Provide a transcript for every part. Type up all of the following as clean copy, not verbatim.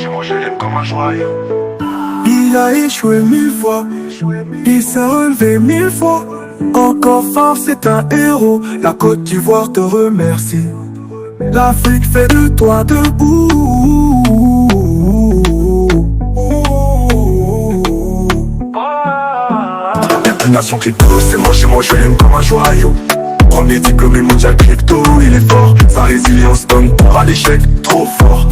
moi je l'aime comme un joyau. Il a échoué 1000 fois, il s'est relevé 1000 fois. Encore fort, c'est un héros. La Côte d'Ivoire te remercie. L'Afrique fait de toi debout. Une nation crypto, c'est moi je l'aime comme un joyau. Premier diplômé mondial crypto, il est fort. Sa résilience donne peur à l'échec, trop fort.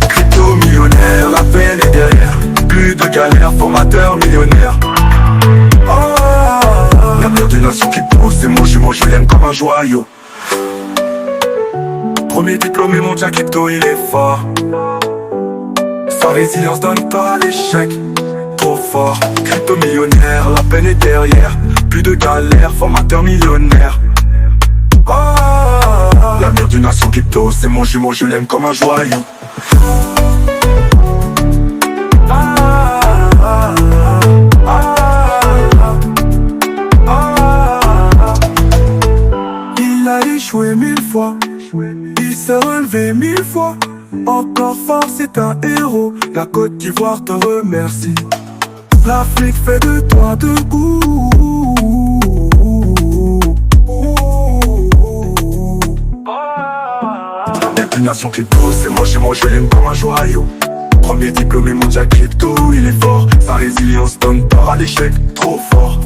Crypto millionnaire, la peine est derrière. Plus de galère, formateur millionnaire. L'avenir d'une nation crypto, c'est moi je l'aime comme un joyau. Premier diplômé mondial crypto, il est fort. Sa résilience donne pas à l'échec, trop fort. Crypto millionnaire, la peine est derrière. Plus de galère, formateur millionnaire. L'avenir d'une nation crypto, c'est mon jumeau, je l'aime comme un joyau. Il a échoué 1000 fois, il s'est relevé 1000 fois. Encore fort, c'est un héros. La Côte d'Ivoire te remercie. L'Afrique fait de toi debout. Une nation crypto, c'est moi je l'aime comme un joyau. Premier diplômé mondial crypto, il est fort. Sa résilience donne peur à l'échec, trop fort.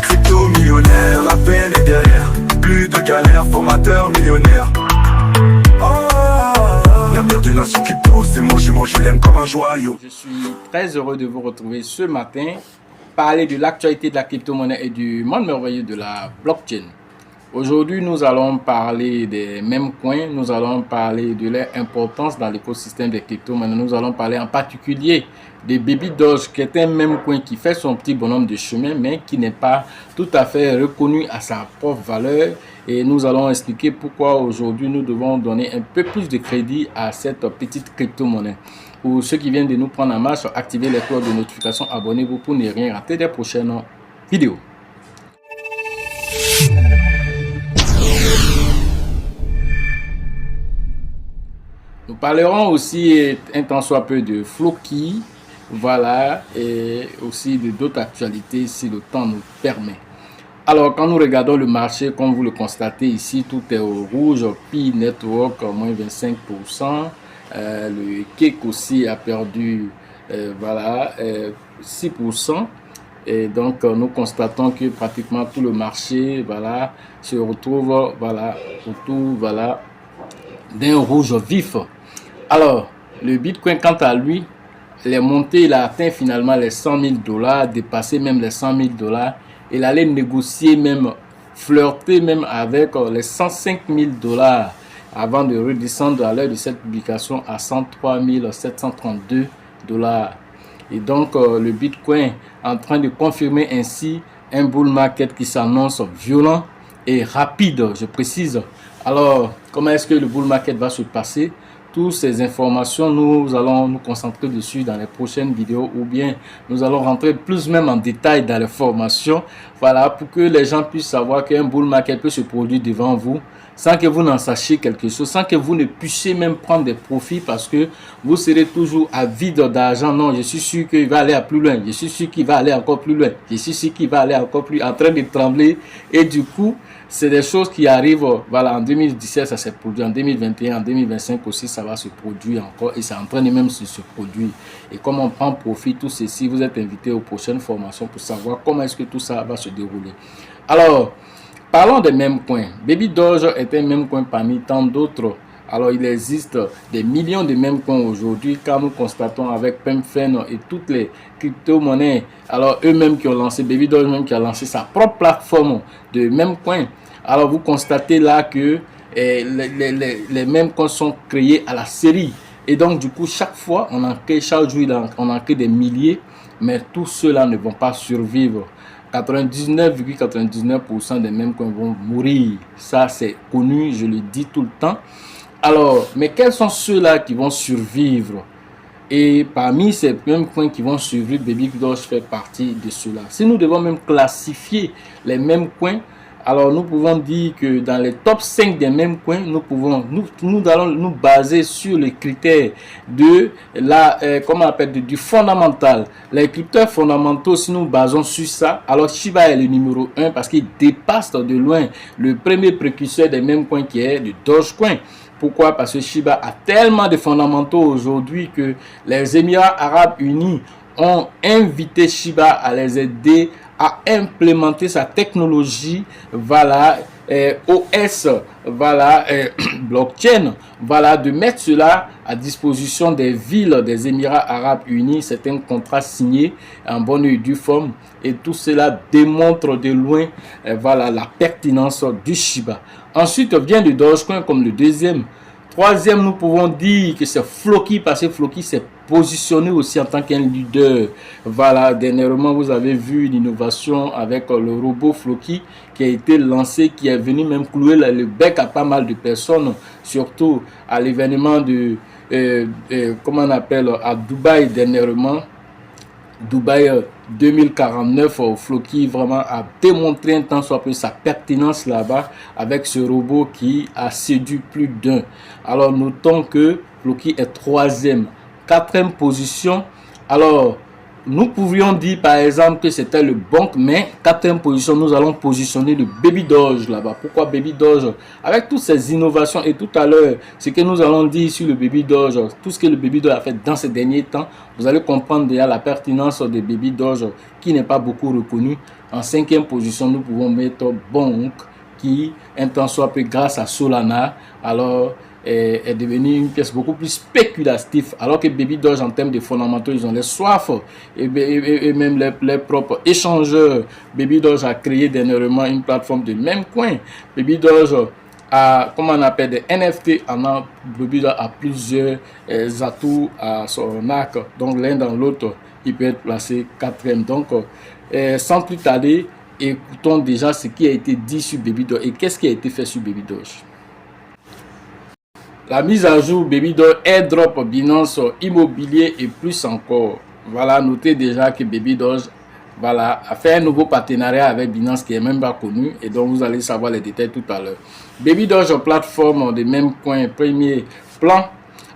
Crypto millionnaire, la peine est derrière. Plus de galère, formateur millionnaire. L'avenir d'une nation crypto, c'est moi je l'aime comme un joyau. Je suis très heureux de vous retrouver ce matin, parler de l'actualité de la crypto-monnaie et du monde merveilleux de la blockchain. Aujourd'hui, nous allons parler des meme coins, nous allons parler de leur importance dans l'écosystème des crypto-monnaies. Nous allons parler en particulier de Baby Doge, qui est un meme coin qui fait son petit bonhomme de chemin, mais qui n'est pas tout à fait reconnu à sa propre valeur. Et nous allons expliquer pourquoi aujourd'hui nous devons donner un peu plus de crédit à cette petite crypto-monnaie. Pour ceux qui viennent de nous prendre en marche, activez les cloches de notification, abonnez-vous pour ne rien rater des prochaines vidéos. Nous parlerons aussi un tant soit peu de Floki, voilà, et aussi de d'autres actualités si le temps nous permet. Alors, quand nous regardons le marché, comme vous le constatez ici, tout est au rouge. Pi Network, moins 25%. Le Cake aussi a perdu, voilà, 6%. Et donc, nous constatons que pratiquement tout le marché, voilà, se retrouve, voilà, autour, voilà, d'un rouge vif. Alors, le Bitcoin, quant à lui, les montées, il a atteint finalement les $100 000, dépassé même les $100 000. Il allait négocier même, flirter même avec les $105 000 avant de redescendre à l'heure de cette publication à $103 732. Et donc, le Bitcoin est en train de confirmer ainsi un bull market qui s'annonce violent et rapide, je précise. Alors, comment est-ce que le bull market va se passer? Toutes ces informations, nous allons nous concentrer dessus dans les prochaines vidéos, ou bien nous allons rentrer plus même en détail dans les formations, voilà, pour que les gens puissent savoir qu'un bull market peut se produire devant vous sans que vous n'en sachiez quelque chose, sans que vous ne puissiez même prendre des profits, parce que vous serez toujours avide d'argent. Non, je suis sûr qu'il va aller à plus loin, je suis sûr qu'il va aller encore plus loin, je suis sûr qu'il va aller encore plus, en train de trembler. Et du coup, c'est des choses qui arrivent, voilà, en 2017 ça s'est produit, en 2021, en 2025 aussi ça va se produire encore, et c'est en train de même se produire. Et comme on prend profit tout ceci, vous êtes invité aux prochaines formations pour savoir comment est-ce que tout ça va se dérouler. Alors, parlons des meme coins. Baby Doge est un meme coin parmi tant d'autres. Alors, il existe des millions de meme coins aujourd'hui, car nous constatons avec Pemfen et toutes les crypto-monnaies, alors eux-mêmes qui ont lancé, Baby Doge même qui a lancé sa propre plateforme de meme coins. Alors, vous constatez là que les meme coins sont créés à la série. Et donc, du coup, chaque fois, on en crée, chaque jour, on en crée des milliers, mais tous ceux-là ne vont pas survivre. 99,99% des meme coins vont mourir. Ça, c'est connu, je le dis tout le temps. Alors, mais quels sont ceux-là qui vont survivre? Et parmi ces meme coins qui vont survivre, Baby Doge fait partie de ceux-là. Si nous devons même classifier les meme coins, Alors nous pouvons dire que dans les top 5 des mêmes coins, nous allons nous baser sur les critères de la du fondamental. Les critères fondamentaux, si nous basons sur ça, alors Shiba est le numéro 1 parce qu'il dépasse de loin le premier précurseur des mêmes coins qui est le Dogecoin. Pourquoi? Parce que Shiba a tellement de fondamentaux aujourd'hui que les Émirats Arabes Unis ont invité Shiba à les aider à implémenter sa technologie, voilà, OS, voilà, blockchain, voilà, de mettre cela à disposition des villes des Émirats Arabes Unis. C'est un contrat signé en bonne et due forme, et tout cela démontre de loin, voilà, la pertinence du Shiba. Ensuite vient le Dogecoin comme le deuxième. Troisième, nous pouvons dire que c'est Floki, parce que Floki s'est positionné aussi en tant qu'un leader. Voilà, dernièrement, vous avez vu l'innovation avec le robot Floki qui a été lancé, qui est venu même clouer le bec à pas mal de personnes, surtout à l'événement de, comment on appelle, à Dubaï dernièrement. Dubaï 2049, Floki vraiment a démontré un tant soit peu sa pertinence là-bas avec ce robot qui a séduit plus d'un. Alors notons que Floki est troisième. Quatrième position, alors nous pourrions dire par exemple que c'était le Bonk, mais quatrième position, nous allons positionner le Baby Doge là-bas. Pourquoi Baby Doge? Avec toutes ces innovations, et tout à l'heure, ce que nous allons dire sur le Baby Doge, tout ce que le Baby Doge a fait dans ces derniers temps, vous allez comprendre déjà la pertinence de Baby Doge qui n'est pas beaucoup reconnu. En cinquième position, nous pouvons mettre Bonk qui, un temps soit peu grâce à Solana, alors est devenu une pièce beaucoup plus spéculative, alors que Baby Doge en termes de fondamentaux, ils ont les soif et même les propres échangeurs. Baby Doge a créé dernièrement une plateforme de même coin. Baby Doge a, comment on appelle, des NFT. Baby Doge a plusieurs atouts à son arc, donc l'un dans l'autre, il peut être placé quatrième. Donc, sans plus tarder, écoutons déjà ce qui a été dit sur Baby Doge et qu'est-ce qui a été fait sur Baby Doge. La mise à jour Baby Doge, airdrop, Binance, immobilier et plus encore. Voilà, notez déjà que Baby Doge, voilà, a fait un nouveau partenariat avec Binance qui est même pas connu et donc vous allez savoir les détails tout à l'heure. Baby Doge, plateforme de même coin, premier plan,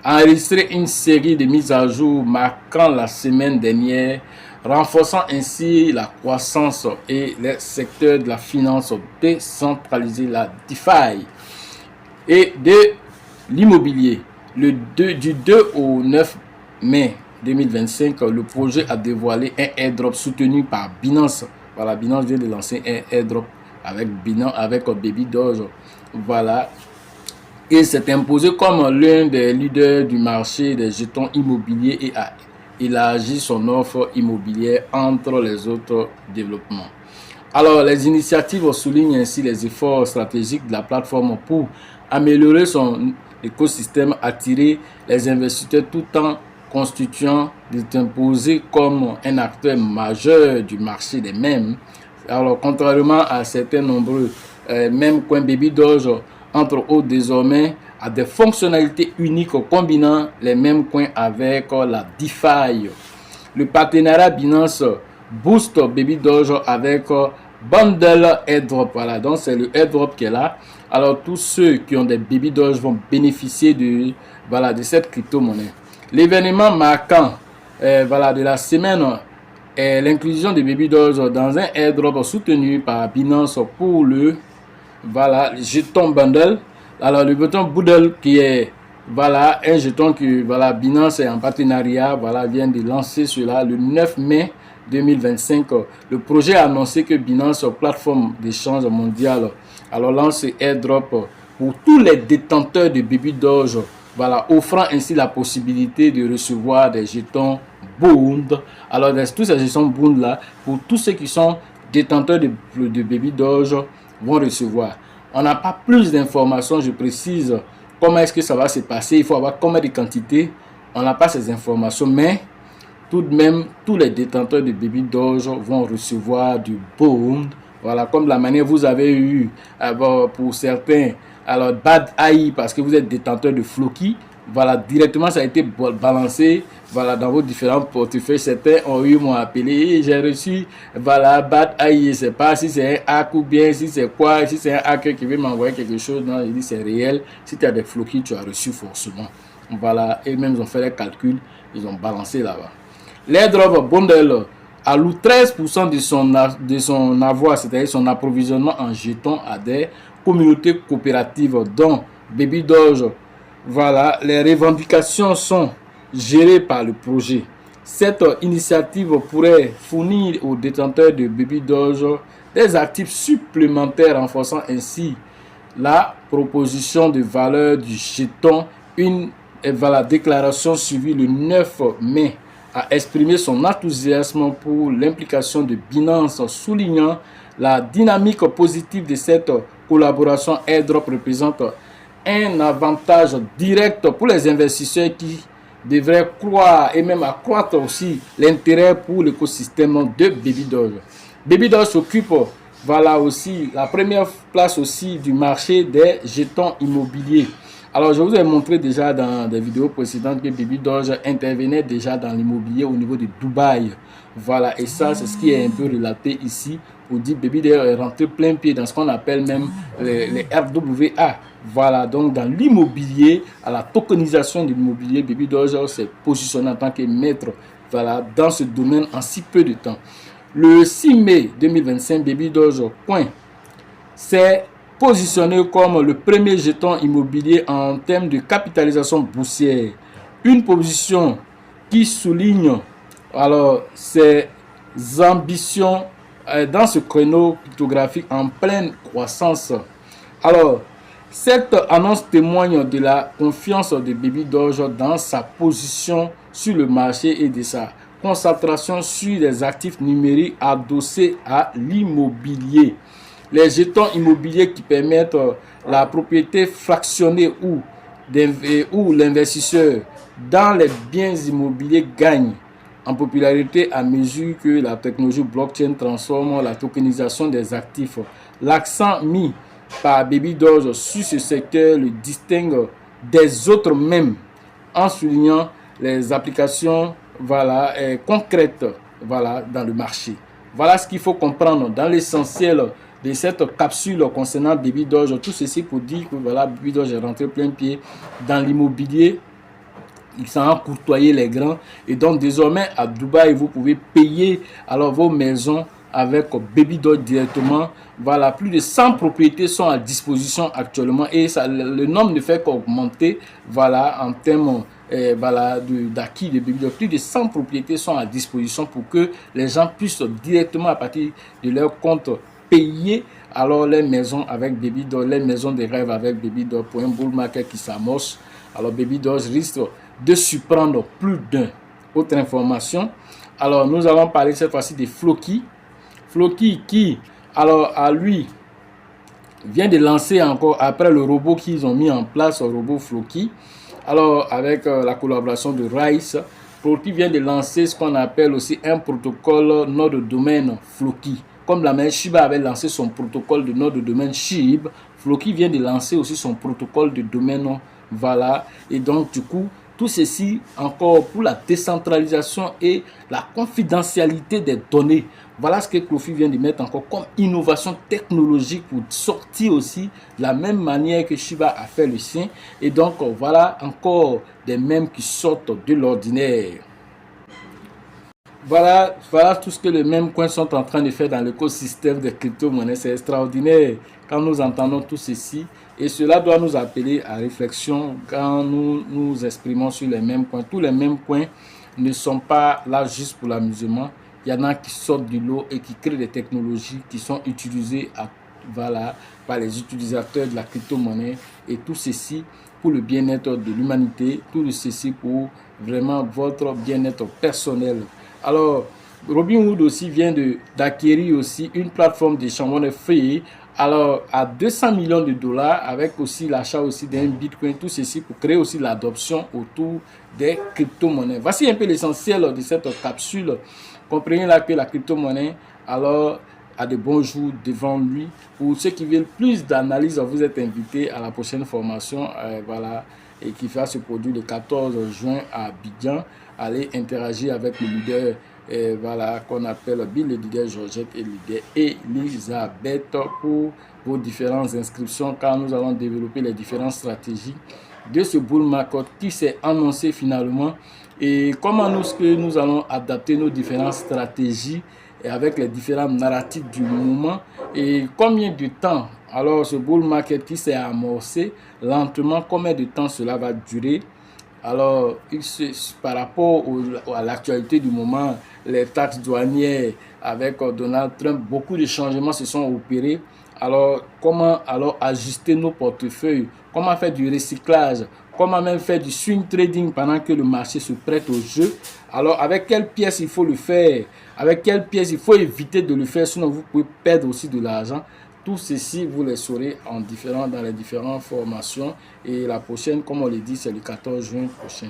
a enregistré une série de mises à jour marquant la semaine dernière, renforçant ainsi la croissance et les secteurs de la finance décentralisée, la DeFi, et de l'immobilier. Du 2 au 9 mai 2025, le projet a dévoilé un airdrop soutenu par Binance. Voilà, Binance vient de lancer un airdrop avec Binance, avec Baby Doge. Voilà. Et s'est imposé comme l'un des leaders du marché des jetons immobiliers et a élargi son offre immobilière entre les autres développements. Alors, les initiatives soulignent ainsi les efforts stratégiques de la plateforme pour améliorer son écosystème, attirer les investisseurs tout en constituant de s'imposer comme un acteur majeur du marché des mêmes. Alors, contrairement à certains nombreux mêmes coins, Baby Doge, entre autres, désormais, a des fonctionnalités uniques combinant les mêmes coins avec la DeFi. Le partenariat Binance booste Baby Doge avec Bundle Airdrop. Voilà, donc c'est le airdrop qui est là. Alors tous ceux qui ont des Baby Doge vont bénéficier de, voilà, de cette crypto-monnaie. L'événement marquant voilà, de la semaine est l'inclusion de Baby Doge dans un airdrop soutenu par Binance pour le, voilà, jeton Bundle. Alors le jeton Bundle qui est, voilà, un jeton que, voilà, Binance est en partenariat, voilà, vient de lancer cela le 9 mai 2025. Le projet a annoncé que Binance, plateforme d'échange mondial, alors lance airdrop pour tous les détenteurs de Baby Doge, voilà, offrant ainsi la possibilité de recevoir des jetons Bond. Alors tous ces jetons Bond là, pour tous ceux qui sont détenteurs de Baby Doge, vont recevoir. On n'a pas plus d'informations, je précise comment est-ce que ça va se passer, il faut avoir combien de quantités, on n'a pas ces informations, mais tout de même, tous les détenteurs de Baby Doge vont recevoir du Bond. Voilà, comme la manière vous avez eu pour certains, alors Bad AI parce que vous êtes détenteur de Floki. voilà, directement ça a été balancé, voilà, dans vos différents portefeuilles. Certains ont eu m'ont appelé, j'ai reçu, voilà, BAT AI, je sais pas si c'est un hack ou bien si c'est quoi, si c'est un hacker qui veut m'envoyer quelque chose. Non, il dit c'est réel. Si tu as des floquis, tu as reçu forcément. Voilà, et même ils ont fait les calculs, ils ont balancé là-bas. L'airdrop bundle alloue 13% de son avoir, c'est-à-dire son approvisionnement en jetons à des communautés coopératives dont Baby Doge. Voilà, les revendications sont gérées par le projet. Cette initiative pourrait fournir aux détenteurs de Baby Doge des actifs supplémentaires, renforçant ainsi la proposition de valeur du jeton. Une déclaration suivie le 9 mai a exprimé son enthousiasme pour l'implication de Binance, soulignant la dynamique positive de cette collaboration. Airdrop représente un avantage direct pour les investisseurs qui devraient croire et même accroître aussi l'intérêt pour l'écosystème de Baby Doge. Baby Doge s'occupe, voilà, aussi la première place aussi du marché des jetons immobiliers. Alors, je vous ai montré déjà dans des vidéos précédentes que Baby Doge intervenait déjà dans l'immobilier au niveau de Dubaï. Voilà, et ça, c'est ce qui est un peu relaté ici pour dire Baby Doge est rentré plein pied dans ce qu'on appelle même les RWA. Voilà, donc dans l'immobilier, à la tokenisation de l'immobilier, Baby Doge s'est positionné en tant que maître, voilà, dans ce domaine en si peu de temps. Le 6 mai 2025, Baby Doge Coin s'est positionné comme le premier jeton immobilier en termes de capitalisation boursière. Une position qui souligne alors ses ambitions dans ce créneau cryptographique en pleine croissance. Alors, cette annonce témoigne de la confiance de Baby Doge dans sa position sur le marché et de sa concentration sur les actifs numériques adossés à l'immobilier. Les jetons immobiliers qui permettent la propriété fractionnée où l'investisseur dans les biens immobiliers gagne en popularité à mesure que la technologie blockchain transforme la tokenisation des actifs. L'accent mis par Baby Doge sur ce secteur le distingue des autres mêmes en soulignant les applications, voilà, concrètes, voilà, dans le marché. Voilà ce qu'il faut comprendre dans l'essentiel de cette capsule concernant Baby Doge. Tout ceci pour dire que voilà, Baby Doge est rentré plein pied dans l'immobilier. Il s'en a courtoyé les grands. Et donc désormais à Dubaï, vous pouvez payer alors vos maisons avec Baby Doge directement. Voilà, plus de 100 propriétés sont à disposition actuellement. Et ça, le nombre ne fait qu'augmenter, voilà, en termes voilà, d'acquis de Baby Doge. Plus de 100 propriétés sont à disposition pour que les gens puissent directement à partir de leur compte payer alors les maisons avec Baby Doge, les maisons de rêve avec Baby Doge pour un bull market qui s'amorce. Alors Baby Doge risque de surprendre plus d'un. Autre information, alors nous allons parler cette fois-ci de Floki. Floki qui, alors à lui, vient de lancer encore après le robot qu'ils ont mis en place, le robot Floki. Alors avec la collaboration de Rice, Floki vient de lancer ce qu'on appelle aussi un protocole nom de domaine Floki. Comme la manière Shiba avait lancé son protocole de nom de domaine SHIB, Floki vient de lancer aussi son protocole de domaine, voilà. Et donc du coup, tout ceci encore pour la décentralisation et la confidentialité des données. Voilà ce que Floki vient de mettre encore comme innovation technologique pour sortir aussi de la même manière que Shiba a fait le sien. Et donc voilà encore des mèmes qui sortent de l'ordinaire. Voilà tout ce que les mêmes coins sont en train de faire dans l'écosystème des crypto-monnaies. C'est extraordinaire quand nous entendons tout ceci. Et cela doit nous appeler à réflexion quand nous nous exprimons sur les mêmes coins. Tous les mêmes coins ne sont pas là juste pour l'amusement. Il y en a qui sortent du lot et qui créent des technologies qui sont utilisées voilà, par les utilisateurs de la crypto-monnaie. Et tout ceci pour le bien-être de l'humanité. Tout ceci pour vraiment votre bien-être personnel. Alors, Robinhood aussi vient d'acquérir aussi une plateforme d'échange monnaie alors à 200 millions de dollars avec aussi l'achat aussi d'un bitcoin, tout ceci pour créer aussi l'adoption autour des crypto-monnaies. Voici un peu l'essentiel de cette capsule. Comprenez là que la crypto-monnaie alors a de bons jours devant lui. Pour ceux qui veulent plus d'analyse, vous êtes invités à la prochaine formation. Voilà. et qui va se produire le 14 juin à Abidjan. Allez interagir avec le leader voilà, qu'on appelle Bill, le leader Georgette et le leader Elisabeth pour vos différentes inscriptions, car nous allons développer les différentes stratégies de ce bull market qui s'est annoncé finalement, et comment nous allons adapter nos différentes stratégies et avec les différents narratifs du moment, et combien de temps alors ce bull market qui s'est amorcé lentement, combien de temps cela va durer. Alors, par rapport à l'actualité du moment, les taxes douanières avec Donald Trump, beaucoup de changements se sont opérés. Alors, comment alors ajuster nos portefeuilles? Comment faire du recyclage? Comment même faire du swing trading pendant que le marché se prête au jeu? Alors, avec quelle pièce il faut le faire? Avec quelle pièce il faut éviter de le faire? Sinon, vous pouvez perdre aussi de l'argent. Tout ceci, vous les saurez dans les différentes formations. Et la prochaine, comme on l'a dit, c'est le 14 juin prochain.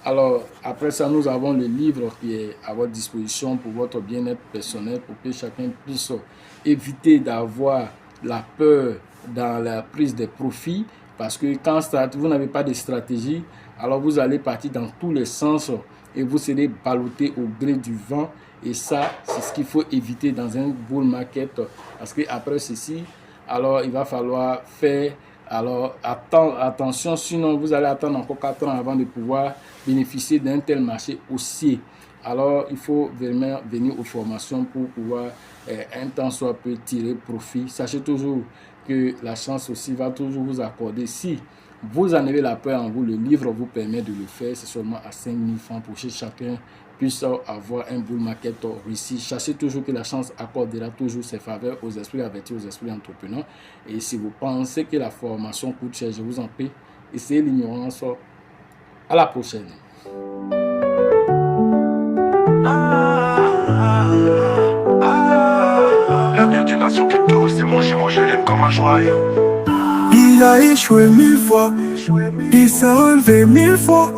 Alors, après ça, nous avons le livre qui est à votre disposition pour votre bien-être personnel, pour que chacun puisse éviter d'avoir la peur dans la prise des profits. Parce que quand vous n'avez pas de stratégie, alors vous allez partir dans tous les sens et vous serez ballotté au gré du vent. Et ça, c'est ce qu'il faut éviter dans un bull market. Parce qu'après ceci, alors il va falloir faire attention. Sinon, vous allez attendre encore 4 ans avant de pouvoir bénéficier d'un tel marché haussier. Alors, il faut vraiment venir aux formations pour pouvoir un temps soit peu tirer profit. Sachez toujours que la chance aussi va toujours vous accorder. Si vous en avez la peur en vous, le livre vous permet de le faire. C'est seulement à 5 000 francs pour que chacun puisse avoir un bull market réussi. Sachez toujours que la chance accordera toujours ses faveurs aux esprits avertis, aux esprits entrepreneurs. Et si vous pensez que la formation coûte cher, je vous en prie, essayez l'ignorance. À la prochaine. L'avenir d'une nation crypto, c'est je l'aime comme un joyau. Il a échoué 1000 fois, il s'est relevé 1000 fois.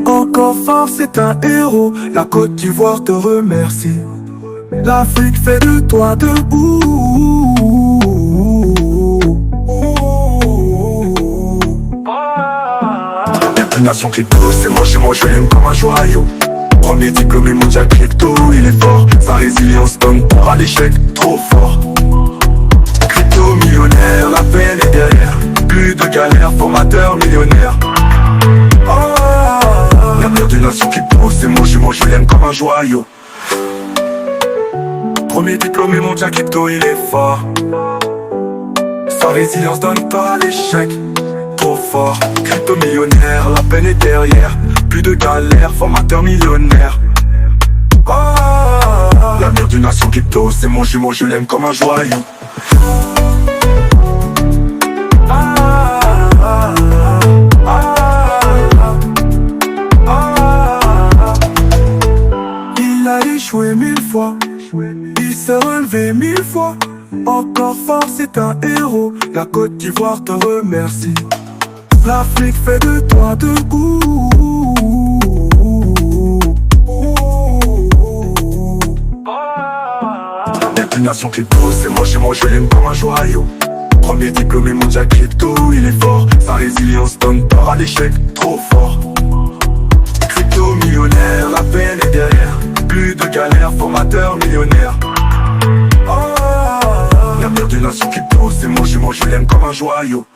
Encore fort, c'est un héros. La Côte d'Ivoire te remercie. L'Afrique fait de toi debout. L'avenir d'une nation crypto, c'est je l'aime comme un joyau. Premier diplômé mondial crypto, il est fort. Sa résilience donne peur à l'échec, trop fort. Crypto millionnaire, la peine est derrière. Plus de galères, formateur millionnaire. L'avenir d'une nation crypto, c'est je l'aime comme un joyau. Premier diplômé mondial crypto, il est fort. Sa résilience donne pas à l'échec, trop fort. Crypto millionnaire, la peine est derrière. Plus de galères, formateur millionnaire. L'avenir d'une nation crypto, c'est je l'aime comme un joyau. Il a échoué 1000 fois, il s'est relevé 1000 fois. Encore fort, c'est un héros. La Côte d'Ivoire te remercie. L'Afrique fait de toi debout. L'avenir d'une nation crypto, c'est je l'aime comme un joyau. Premier diplômé mondial crypto, il est fort. Sa résilience donne peur à l'échec, trop fort. Crypto millionnaire, la peine est derrière. Plus de galères, formateur millionnaire. L'avenir d'une nation crypto, c'est je l'aime comme un joyau.